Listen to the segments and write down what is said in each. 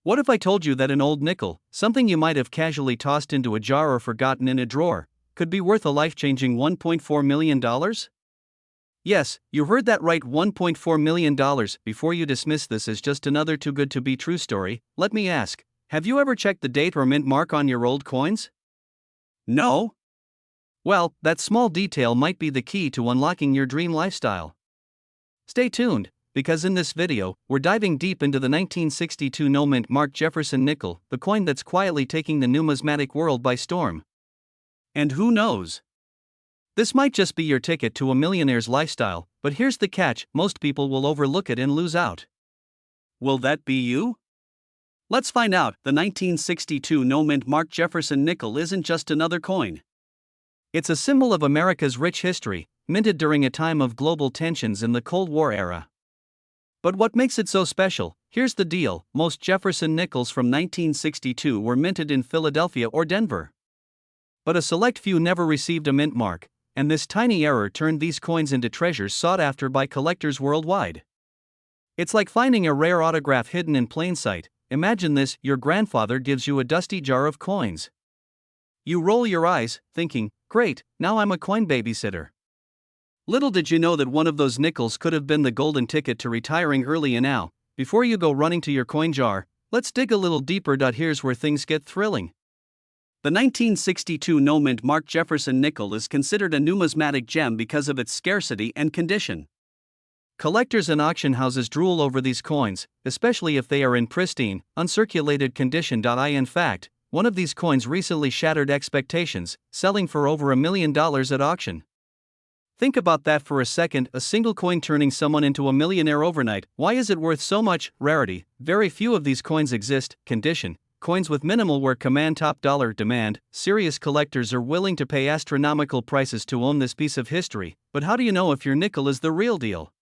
What if I told you that an old nickel, something you might have casually tossed into a jar or forgotten in a drawer, could be worth a life-changing $1.4 million? Yes, you heard that right, $1.4 million. Before you dismiss this as just another too good to be true story, let me ask, have you ever checked the date or mint mark on your old coins? No? Well, that small detail might be the key to unlocking your dream lifestyle. Stay tuned, because in this video, we're diving deep into the 1962 no-mint mark Jefferson nickel, the coin that's quietly taking the numismatic world by storm. And who knows? This might just be your ticket to a millionaire's lifestyle, but here's the catch: most people will overlook it and lose out. Will that be you? Let's find out. The 1962 no-mint mark Jefferson nickel isn't just another coin. It's a symbol of America's rich history, minted during a time of global tensions in the Cold War era. But what makes it so special? Here's the deal: most Jefferson nickels from 1962 were minted in Philadelphia or Denver. But a select few never received a mint mark, and this tiny error turned these coins into treasures sought after by collectors worldwide. It's like finding a rare autograph hidden in plain sight. Imagine this: your grandfather gives you a dusty jar of coins. You roll your eyes, thinking, great, now I'm a coin babysitter. Little did you know that one of those nickels could have been the golden ticket to retiring early. And now, before you go running to your coin jar, let's dig a little deeper. Here's where things get thrilling. The 1962 no-mint mark Jefferson nickel is considered a numismatic gem because of its scarcity and condition. Collectors and auction houses drool over these coins, especially if they are in pristine, uncirculated condition. In fact, one of these coins recently shattered expectations, selling for over $1 million at auction. Think about that for a second: a single coin turning someone into a millionaire overnight. Why is it worth so much? Rarity. Very few of these coins exist. Condition. Coins with minimal wear command top dollar demand. Serious collectors are willing to pay astronomical prices to own this piece of history. But how do you know if your nickel is the real deal?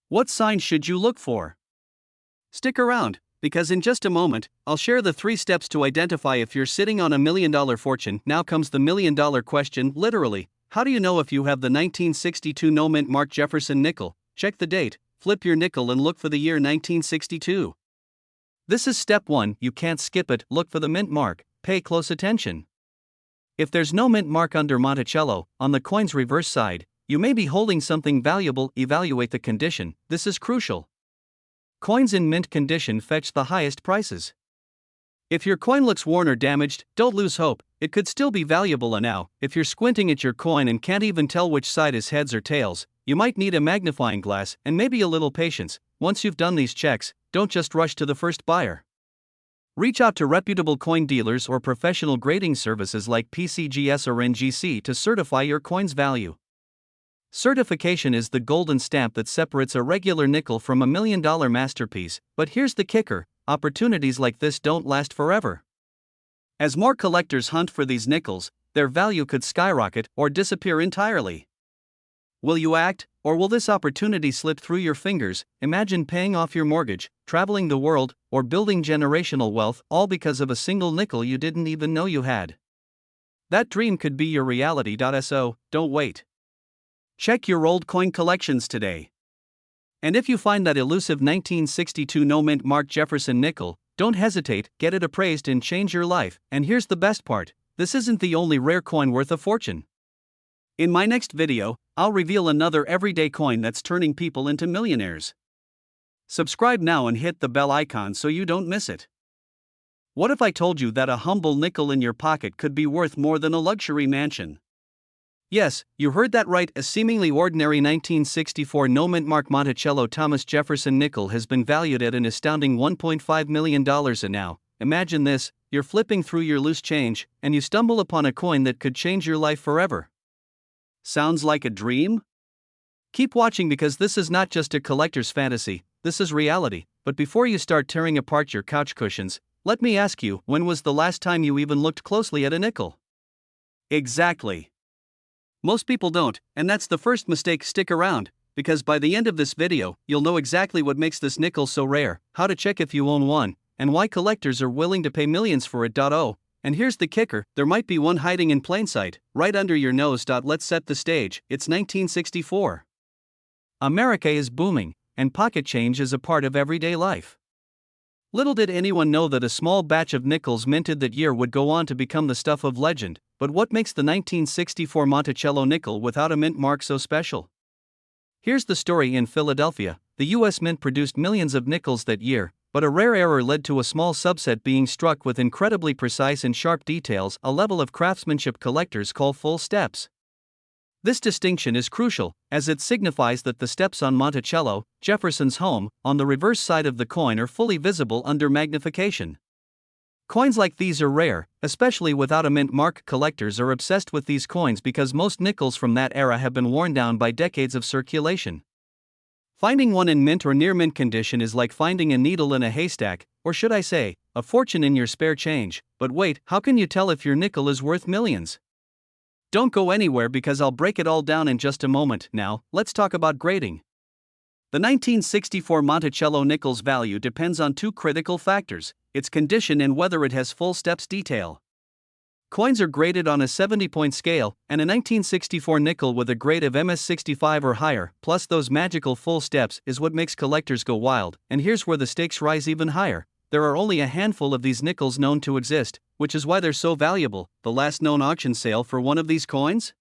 What signs should you look for? Stick around, because in just a moment, I'll share the 3 steps to identify if you're sitting on $1 million fortune. Now comes the $1 million question, literally. How do you know if you have the 1962 no-mint mark Jefferson nickel? Check the date, flip your nickel and look for the year 1962. This is step 1, you can't skip it. Look for the mint mark, pay close attention. If there's no mint mark under Monticello, on the coin's reverse side, you may be holding something valuable. Evaluate the condition, this is crucial. Coins in mint condition fetch the highest prices. If your coin looks worn or damaged, don't lose hope, it could still be valuable. And now, if you're squinting at your coin and can't even tell which side is heads or tails, you might need a magnifying glass and maybe a little patience. Once you've done these checks, don't just rush to the first buyer. Reach out to reputable coin dealers or professional grading services like PCGS or NGC to certify your coin's value. Certification is the golden stamp that separates a regular nickel from $1 million masterpiece. But here's the kicker: opportunities like this don't last forever. As more collectors hunt for these nickels, their value could skyrocket or disappear entirely. Will you act, or will this opportunity slip through your fingers? Imagine paying off your mortgage, traveling the world, or building generational wealth, all because of a single nickel you didn't even know you had. That dream could be your reality. So, don't wait. Check your old coin collections today. And if you find that elusive 1962 no-mint mark Jefferson nickel, don't hesitate, get it appraised and change your life. And here's the best part: this isn't the only rare coin worth a fortune. In my next video, I'll reveal another everyday coin that's turning people into millionaires. Subscribe now and hit the bell icon so you don't miss it. What if I told you that a humble nickel in your pocket could be worth more than a luxury mansion? Yes, you heard that right. A seemingly ordinary 1964 no-mint mark Monticello Thomas Jefferson nickel has been valued at an astounding $1.5 million. And now, imagine this: you're flipping through your loose change, and you stumble upon a coin that could change your life forever. Sounds like a dream? Keep watching, because this is not just a collector's fantasy, this is reality. But before you start tearing apart your couch cushions, let me ask you, when was the last time you even looked closely at a nickel? Exactly. Most people don't, and that's the first mistake. Stick around, because by the end of this video, you'll know exactly what makes this nickel so rare, how to check if you own one, and why collectors are willing to pay millions for it. Oh, and here's the kicker: there might be one hiding in plain sight, right under your nose. Let's set the stage. It's 1964. America is booming, and pocket change is a part of everyday life. Little did anyone know that a small batch of nickels minted that year would go on to become the stuff of legend. But what makes the 1964 Monticello nickel without a mint mark so special? Here's the story. In Philadelphia, the U.S. Mint produced millions of nickels that year, but a rare error led to a small subset being struck with incredibly precise and sharp details, a level of craftsmanship collectors call full steps. This distinction is crucial, as it signifies that the steps on Monticello Jefferson's home, on the reverse side of the coin, are fully visible under magnification. Coins like these are rare, especially without a mint mark. Collectors are obsessed with these coins because most nickels from that era have been worn down by decades of circulation. Finding one in mint or near mint condition is like finding a needle in a haystack, or should I say, a fortune in your spare change. But wait, how can you tell if your nickel is worth millions? Don't go anywhere because I'll break it all down in just a moment. Now, let's talk about grading. The 1964 Monticello nickel's value depends on two critical factors: its condition and whether it has full steps detail. Coins are graded on a 70-point scale, and a 1964 nickel with a grade of MS65 or higher, plus those magical full steps, is what makes collectors go wild. And here's where the stakes rise even higher. There are only a handful of these nickels known to exist, which is why they're so valuable. The last known auction sale for one of these coins?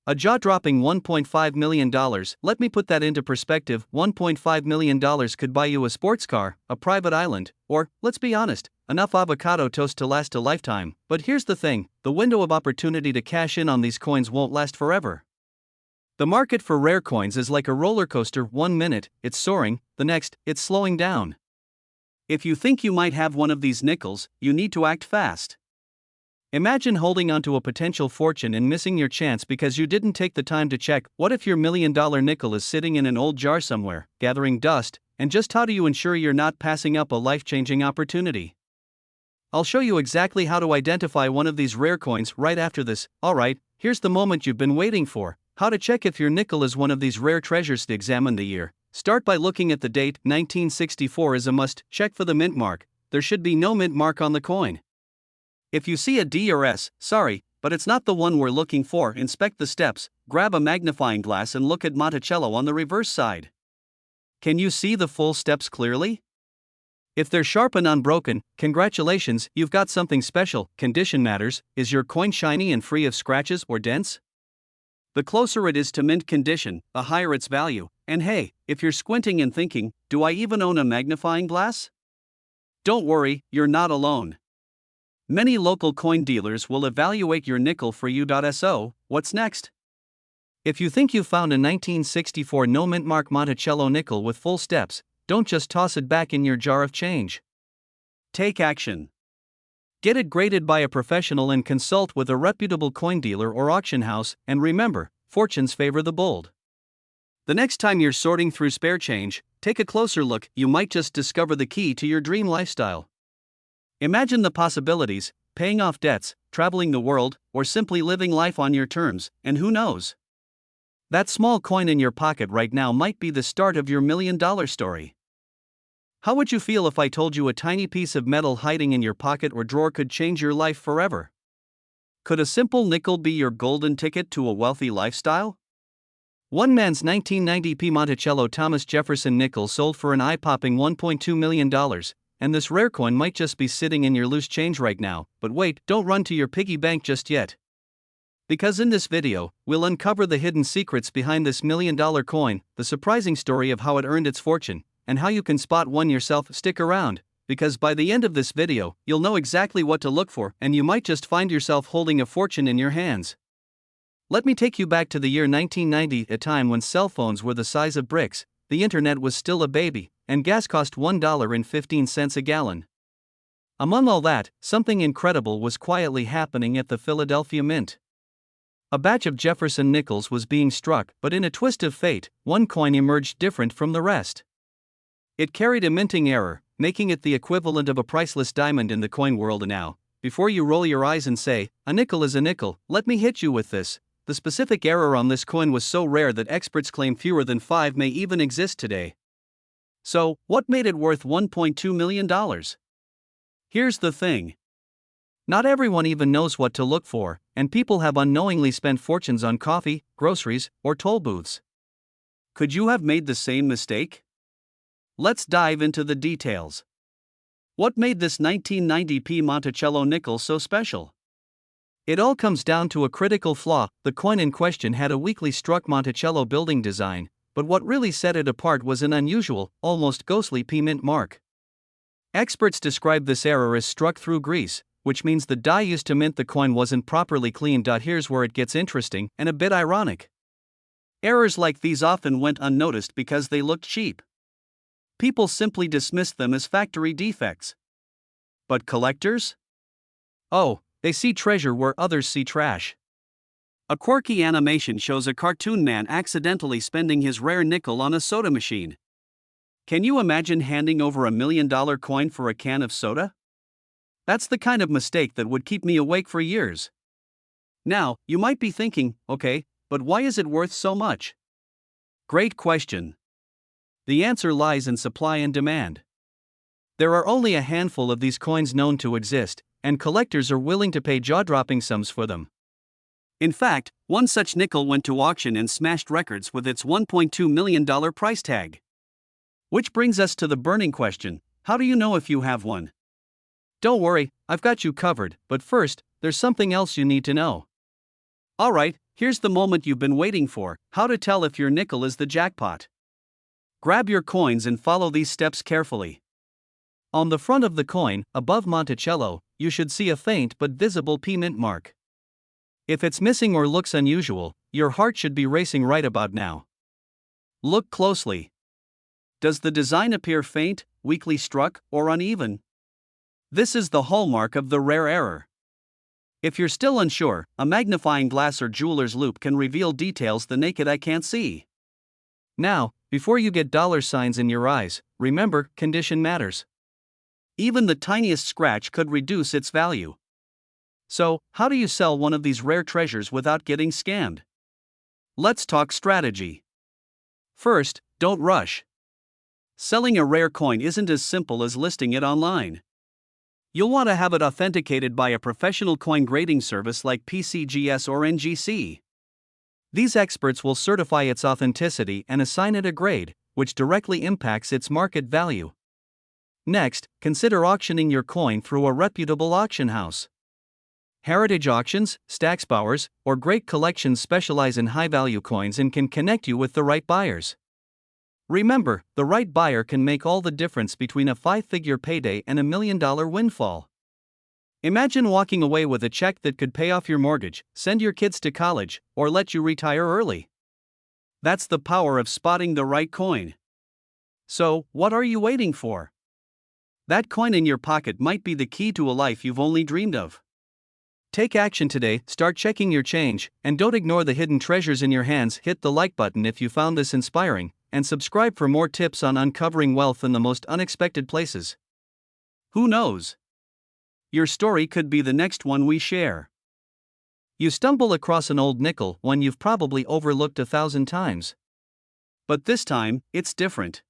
A jaw-dropping $1.5 million. Let me put that into perspective. $1.5 million could buy you a sports car, a private island, or, let's be honest, enough avocado toast to last a lifetime. But here's the thing, the window of opportunity to cash in on these coins won't last forever. The market for rare coins is like a roller coaster. 1 minute, it's soaring, the next, it's slowing down. If you think you might have one of these nickels, you need to act fast. Imagine holding onto a potential fortune and missing your chance because you didn't take the time to check. What if your $1 million nickel is sitting in an old jar somewhere, gathering dust? And just how do you ensure you're not passing up a life-changing opportunity? I'll show you exactly how to identify one of these rare coins right after this. Alright, here's the moment you've been waiting for: how to check if your nickel is one of these rare treasures. To examine the year, start by looking at the date. 1964 is a must. Check for the mint mark. There should be no mint mark on the coin. If you see a D or S, sorry, but it's not the one we're looking for. Inspect the steps, grab a magnifying glass and look at Monticello on the reverse side. Can you see the full steps clearly? If they're sharp and unbroken, congratulations, you've got something special. Condition matters. Is your coin shiny and free of scratches or dents? The closer it is to mint condition, the higher its value. And hey, if you're squinting and thinking, do I even own a magnifying glass? Don't worry, you're not alone. Many local coin dealers will evaluate your nickel for you. So, what's next? If you think you found a 1964 no mint mark Monticello nickel with full steps, don't just toss it back in your jar of change. Take action. Get it graded by a professional and consult with a reputable coin dealer or auction house. And remember, fortunes favor the bold. The next time you're sorting through spare change, take a closer look. You might just discover the key to your dream lifestyle. Imagine the possibilities: paying off debts, traveling the world, or simply living life on your terms. And who knows? That small coin in your pocket right now might be the start of your $1 million story. How would you feel if I told you a tiny piece of metal hiding in your pocket or drawer could change your life forever? Could a simple nickel be your golden ticket to a wealthy lifestyle? One man's 1990 P. Monticello Thomas Jefferson nickel sold for an eye-popping $1.2 million, and this rare coin might just be sitting in your loose change right now. But wait, don't run to your piggy bank just yet. Because in this video, we'll uncover the hidden secrets behind this $1 million coin, the surprising story of how it earned its fortune, and how you can spot one yourself. Stick around, because by the end of this video, you'll know exactly what to look for, and you might just find yourself holding a fortune in your hands. Let me take you back to the year 1990, a time when cell phones were the size of bricks, the internet was still a baby, and gas cost $1.15 a gallon. Among all that, something incredible was quietly happening at the Philadelphia Mint. A batch of Jefferson nickels was being struck, but in a twist of fate, one coin emerged different from the rest. It carried a minting error, making it the equivalent of a priceless diamond in the coin world. Now, before you roll your eyes and say, "A nickel is a nickel," let me hit you with this. The specific error on this coin was so rare that experts claim fewer than 5 may even exist today. So, what made it worth $1.2 million? Here's the thing. Not everyone even knows what to look for, and people have unknowingly spent fortunes on coffee, groceries, or toll booths. Could you have made the same mistake? Let's dive into the details. What made this 1990p Monticello nickel so special? It all comes down to a critical flaw. The coin in question had a weakly struck Monticello building design, but what really set it apart was an unusual, almost ghostly P-mint mark. Experts describe this error as struck through grease, which means the die used to mint the coin wasn't properly cleaned. Here's where it gets interesting and a bit ironic. Errors like these often went unnoticed because they looked cheap. People simply dismissed them as factory defects. But collectors? Oh, they see treasure where others see trash. A quirky animation shows a cartoon man accidentally spending his rare nickel on a soda machine. Can you imagine handing over $1 million coin for a can of soda? That's the kind of mistake that would keep me awake for years. Now, you might be thinking, okay, but why is it worth so much? Great question. The answer lies in supply and demand. There are only a handful of these coins known to exist, and collectors are willing to pay jaw-dropping sums for them. In fact, one such nickel went to auction and smashed records with its $1.2 million price tag. Which brings us to the burning question: how do you know if you have one? Don't worry, I've got you covered, but first, there's something else you need to know. Alright, here's the moment you've been waiting for: how to tell if your nickel is the jackpot. Grab your coins and follow these steps carefully. On the front of the coin, above Monticello, you should see a faint but visible P-mint mark. If it's missing or looks unusual, your heart should be racing right about now. Look closely. Does the design appear faint, weakly struck, or uneven? This is the hallmark of the rare error. If you're still unsure, a magnifying glass or jeweler's loupe can reveal details the naked eye can't see. Now, before you get dollar signs in your eyes, remember, condition matters. Even the tiniest scratch could reduce its value. So, how do you sell one of these rare treasures without getting scammed? Let's talk strategy. First, don't rush. Selling a rare coin isn't as simple as listing it online. You'll want to have it authenticated by a professional coin grading service like PCGS or NGC. These experts will certify its authenticity and assign it a grade, which directly impacts its market value. Next, consider auctioning your coin through a reputable auction house. Heritage auctions, Stacksbowers, or great collections specialize in high-value coins and can connect you with the right buyers. Remember, the right buyer can make all the difference between a five-figure payday and $1 million windfall. Imagine walking away with a check that could pay off your mortgage, send your kids to college, or let you retire early. That's the power of spotting the right coin. So, what are you waiting for? That coin in your pocket might be the key to a life you've only dreamed of. Take action today, start checking your change, and don't ignore the hidden treasures in your hands. Hit the like button if you found this inspiring, and subscribe for more tips on uncovering wealth in the most unexpected places. Who knows? Your story could be the next one we share. You stumble across an old nickel, one you've probably overlooked 1,000 times. But this time, it's different.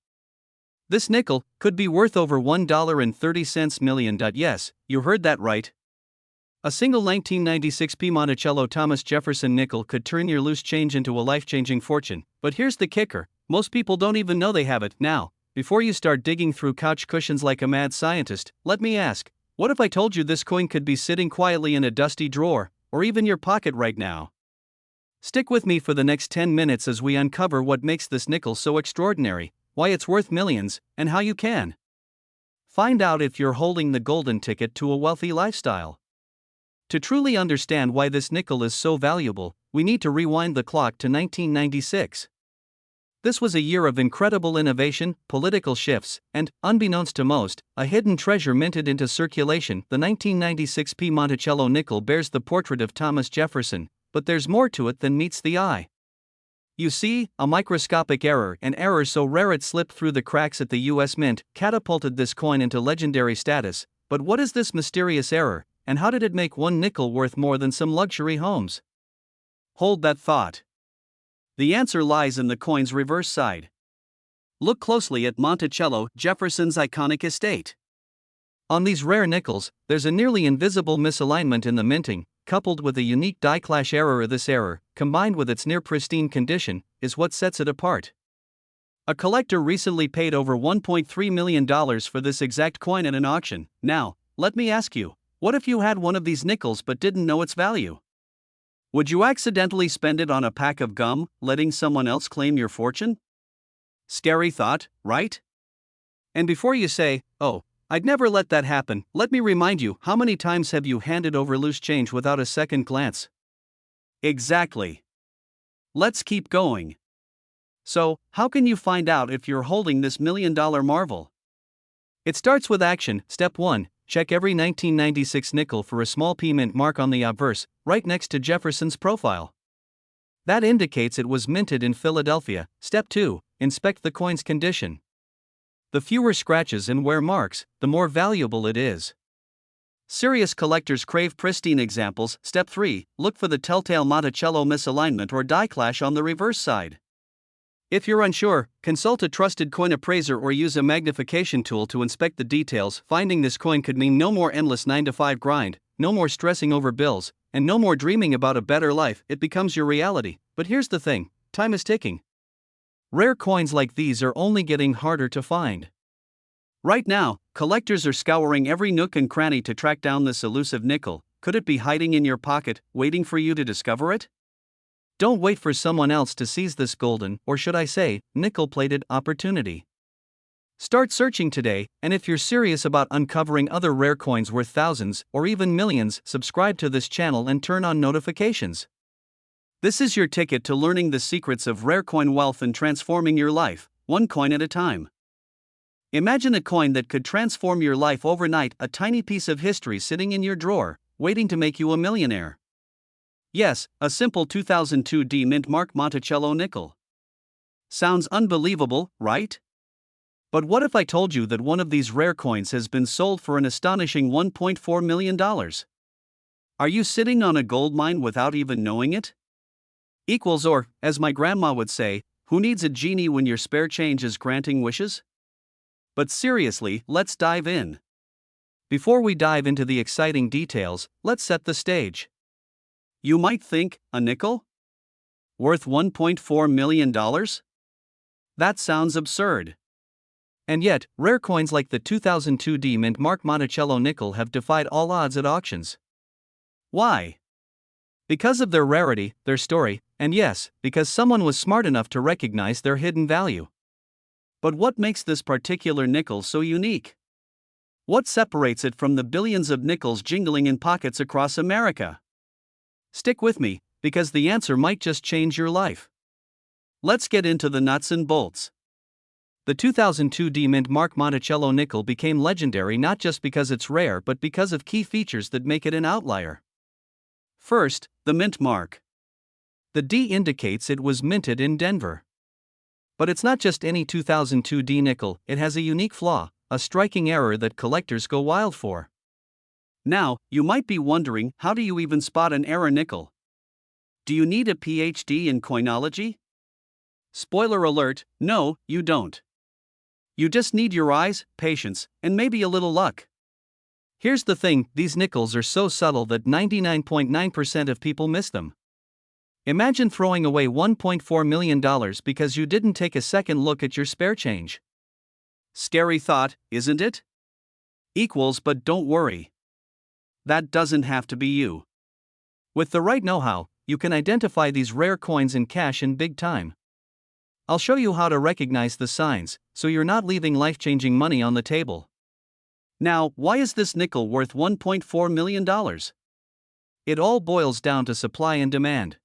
This nickel could be worth over $1.30 million. Yes, you heard that right. A single 1996p Monticello Thomas Jefferson nickel could turn your loose change into a life-changing fortune. But here's the kicker: most people don't even know they have it. Now, before you start digging through couch cushions like a mad scientist, let me ask, what if I told you this coin could be sitting quietly in a dusty drawer, or even your pocket right now? Stick with me for the next 10 minutes as we uncover what makes this nickel so extraordinary, why it's worth millions, and how you can find out if you're holding the golden ticket to a wealthy lifestyle. To truly understand why this nickel is so valuable, we need to rewind the clock to 1996. This was a year of incredible innovation, political shifts, and, unbeknownst to most, a hidden treasure minted into circulation. The 1996p Monticello nickel bears the portrait of Thomas Jefferson, but there's more to it than meets the eye. You see, a microscopic error, an error so rare it slipped through the cracks at the US Mint, catapulted this coin into legendary status. But what is this mysterious error, and how did it make one nickel worth more than some luxury homes? Hold that thought. The answer lies in the coin's reverse side. Look closely at Monticello Jefferson's iconic estate. On these rare nickels, there's a nearly invisible misalignment in the minting, coupled with a unique die clash error. This error, combined with its near pristine condition, is what sets it apart. A collector recently paid over $1.3 million for this exact coin at an auction. Now, let me ask you, what if you had one of these nickels but didn't know its value? Would you accidentally spend it on a pack of gum, letting someone else claim your fortune? Scary thought, right? And before you say, "Oh, I'd never let that happen," let me remind you, how many times have you handed over loose change without a second glance? Exactly. Let's keep going. So, how can you find out if you're holding this $1 million marvel? It starts with action. Step 1. Check every 1996 nickel for a small P mint mark on the obverse, right next to Jefferson's profile. That indicates it was minted in Philadelphia. Step 2. Inspect the coin's condition. The fewer scratches and wear marks, the more valuable it is. Serious collectors crave pristine examples. Step 3. Look for the telltale Monticello misalignment or die clash on the reverse side. If you're unsure, consult a trusted coin appraiser or use a magnification tool to inspect the details. Finding this coin could mean no more endless 9-to-5 grind, no more stressing over bills, and no more dreaming about a better life. It becomes your reality. But here's the thing, time is ticking. Rare coins like these are only getting harder to find. Right now, collectors are scouring every nook and cranny to track down this elusive nickel. Could it be hiding in your pocket, waiting for you to discover it? Don't wait for someone else to seize this golden, or should I say, nickel-plated opportunity. Start searching today, and if you're serious about uncovering other rare coins worth thousands, or even millions, subscribe to this channel and turn on notifications. This is your ticket to learning the secrets of rare coin wealth and transforming your life, one coin at a time. Imagine a coin that could transform your life overnight, a tiny piece of history sitting in your drawer, waiting to make you a millionaire. Yes, a simple 2002 D mint mark Monticello nickel. Sounds unbelievable, right? But what if I told you that one of these rare coins has been sold for an astonishing $1.4 million? Are you sitting on a gold mine without even knowing it? Or, as my grandma would say, who needs a genie when your spare change is granting wishes? But seriously, let's dive in. Before we dive into the exciting details, let's set the stage. You might think, a nickel? Worth $1.4 million? That sounds absurd. And yet, rare coins like the 2002 D mint mark Monticello nickel have defied all odds at auctions. Why? Because of their rarity, their story, and yes, because someone was smart enough to recognize their hidden value. But what makes this particular nickel so unique? What separates it from the billions of nickels jingling in pockets across America? Stick with me, because the answer might just change your life. Let's get into the nuts and bolts. The 2002 D mint mark Monticello nickel became legendary not just because it's rare but because of key features that make it an outlier. First, the mint mark. The D indicates it was minted in Denver. But it's not just any 2002 D nickel, it has a unique flaw, a striking error that collectors go wild for. Now, you might be wondering, how do you even spot an error nickel? Do you need a PhD in coinology? Spoiler alert, no, you don't. You just need your eyes, patience, and maybe a little luck. Here's the thing, these nickels are so subtle that 99.9% of people miss them. Imagine throwing away $1.4 million because you didn't take a second look at your spare change. Scary thought, isn't it? But don't worry. That doesn't have to be you. With the right know-how, you can identify these rare coins in cash in big time. I'll show you how to recognize the signs, so you're not leaving life-changing money on the table. Now, why is this nickel worth $1.4 million? It all boils down to supply and demand.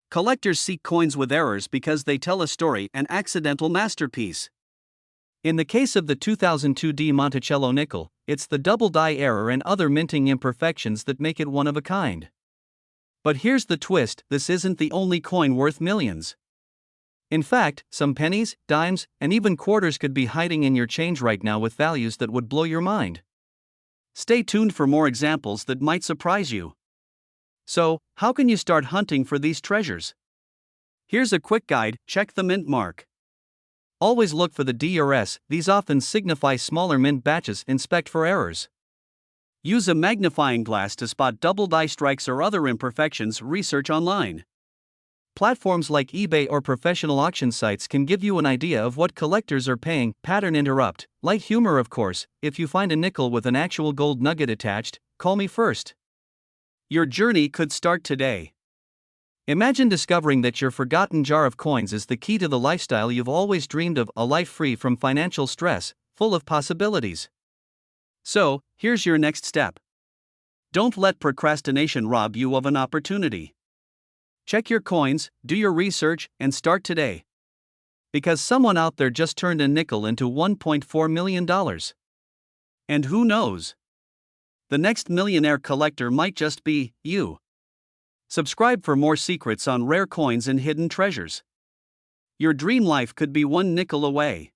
Collectors seek coins with errors because they tell a story, an accidental masterpiece. In the case of the 2002 D Monticello nickel, it's the double die error and other minting imperfections that make it one of a kind. But here's the twist, this isn't the only coin worth millions. In fact, some pennies, dimes, and even quarters could be hiding in your change right now with values that would blow your mind. Stay tuned for more examples that might surprise you. So, how can you start hunting for these treasures? Here's a quick guide, check the mint mark. Always look for the D or S, these often signify smaller mint batches. Inspect for errors. Use a magnifying glass to spot double die strikes or other imperfections. Research online. Platforms like eBay or professional auction sites can give you an idea of what collectors are paying. Pattern interrupt. Light humor, of course. If you find a nickel with an actual gold nugget attached, call me first. Your journey could start today. Imagine discovering that your forgotten jar of coins is the key to the lifestyle you've always dreamed of, a life free from financial stress, full of possibilities. So, here's your next step. Don't let procrastination rob you of an opportunity. Check your coins, do your research, and start today. Because someone out there just turned a nickel into $1.4 million. And who knows? The next millionaire collector might just be you. Subscribe for more secrets on rare coins and hidden treasures. Your dream life could be one nickel away.